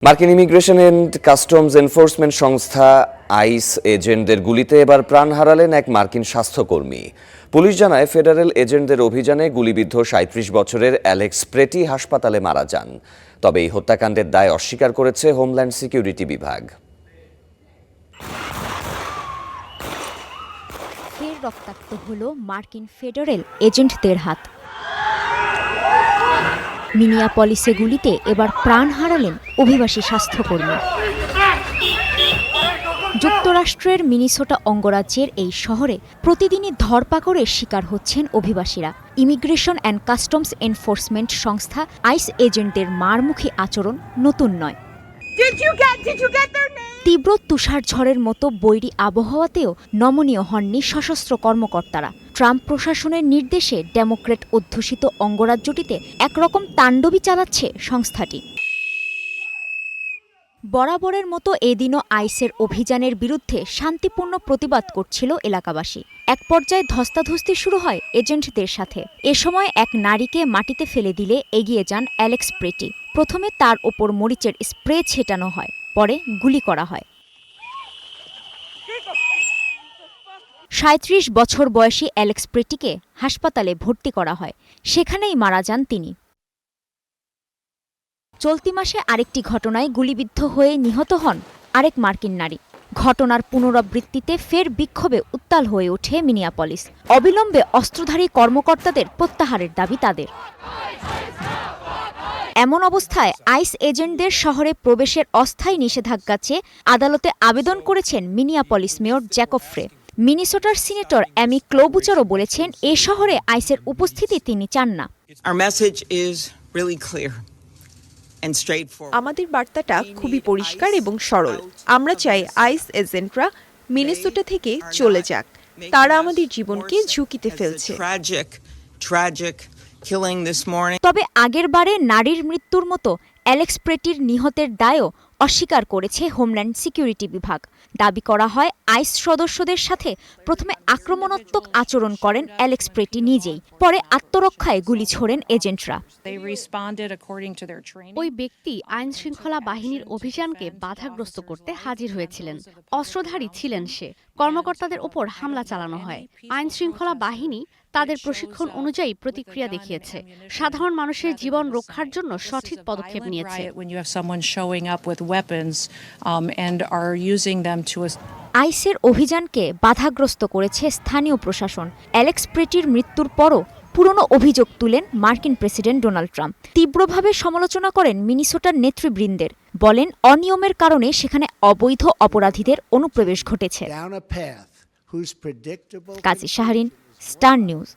মার্কিন immigration and customs enforcement সংস্থা আইস এজেন্টদের গুলিতে এবার প্রাণ হারালেন এক মার্কিন স্বাস্থ্যকর্মী। পুলিশ জানায় ফেডারেল এজেন্টদের অভিযানে গুলিবিদ্ধ ৩৭ বছরের অ্যালেক্স প্রেটি হাসপাতালে মারা যান। তবে এই হত্যাকাণ্ডের দায় অস্বীকার করেছে হোমল্যান্ড সিকিউরিটি বিভাগ। ফের রক্তাক্ত হলো মার্কিন ফেডারেল এজেন্টদের হাত। মিনিয়াপলিসে গুলিতে এবার প্রাণ হারালেন অভিবাসী স্বাস্থ্যকর্মী। যুক্তরাষ্ট্রের মিনিসোটা অঙ্গরাজ্যের এই শহরে প্রতিদিনই ধরপাকড়ের শিকার হচ্ছেন অভিবাসীরা। ইমিগ্রেশন অ্যান্ড কাস্টমস এনফোর্সমেন্ট সংস্থা আইস এজেন্টদের মারমুখী আচরণ নতুন নয়। তীব্র তুষারঝড়ের মতো বৈরী আবহাওয়াতেও নমনীয় হননি সশস্ত্র কর্মকর্তারা। ট্রাম্প প্রশাসনের নির্দেশে ডেমোক্র্যাট অধ্যুষিত অঙ্গরাজ্যটিতে একরকম তাণ্ডবই চালাচ্ছে সংস্থাটি। বরাবরের মতো এদিনও আইসের অভিযানের বিরুদ্ধে শান্তিপূর্ণ প্রতিবাদ করছিল এলাকাবাসী। এক পর্যায়ে ধস্তাধস্তি শুরু হয় এজেন্টদের সাথে। এ সময় এক নারীকে মাটিতে ফেলে দিলে এগিয়ে যান অ্যালেক্স প্রেটি। প্রথমে তার ওপর মরিচের স্প্রে ছেটানো হয়, পরে গুলি করা হয়। ৩৭ বছর বয়সী অ্যালেক্স প্রেটিকে হাসপাতালে ভর্তি করা হয়, সেখানেই মারা যান তিনি। চলতি মাসে আরেকটি ঘটনায় গুলিবিদ্ধ হয়ে নিহত হন আরেক মার্কিন নারী। ঘটনার পুনরাবৃত্তিতে ফের বিক্ষোভে উত্তাল হয়ে ওঠে মিনিয়াপলিস। অবিলম্বে অস্ত্রধারী কর্মকর্তাদের প্রত্যাহারের দাবি তাদের। এমন অবস্থায় আইস এজেন্টদের শহরে প্রবেশের অস্থায়ী নিষেধাজ্ঞা চেয়ে আদালতে আবেদন করেছেন মিনিয়াপলিস মেয়র জ্যাকব ফ্রে। মিনিসোটার সিনেটর অ্যামি ক্লোবুচারও বলেছেন এ শহরে আইসের উপস্থিতি তিনি চান না। আমাদের বার্তাটা খুবই পরিষ্কার এবং সরল। আমরা চাই আইস এজেন্টরা মিনেসোটা থেকে চলে যাক। তারা আমাদের জীবনকে ঝুঁকিতে ফেলছে। তবে আগের বারে নারীর মৃত্যুর মতো অ্যালেক্স প্রেটির নিহতের দায়ও অস্বীকার করেছে হোমল্যান্ড সিকিউরিটি বিভাগ। দাবি করা হয় আইস সদস্যদের সাথে প্রথমে আক্রমণাত্মক আচরণ করেন অ্যালেক্স প্রেটি নিজেই, পরে আত্মরক্ষায় গুলি ছোড়েন এজেন্টরা। ওই ব্যক্তি আইন শৃঙ্খলা বাহিনীর অভিযানকে বাধাগ্রস্ত করতে হাজির হয়েছিলেন। অস্ত্রধারী ছিলেন সে। কর্মকর্তাদের ওপর হামলা চালানো হয়। আইন শৃঙ্খলা বাহিনী তাদের প্রশিক্ষণ অনুযায়ী প্রতিক্রিয়া দেখিয়েছে। সাধারণ মানুষের জীবন রক্ষার জন্য সঠিক পদক্ষেপ নিয়েছে। আইসের অভিযানকে বাধাগ্রস্ত করেছে স্থানীয় প্রশাসন। অ্যালেক্স প্রেটির মৃত্যুর পরও পুরনো অভিযোগ তুলেন মার্কিন প্রেসিডেন্ট ডোনাল্ড ট্রাম্প। তীব্রভাবে সমালোচনা করেন মিনিসোটার নেতৃবৃন্দের। বলেন অনিয়মের কারণে সেখানে অবৈধ অপরাধীদের অনুপ্রবেশ ঘটেছে। কাজী শাহরিন, স্টার নিউজ।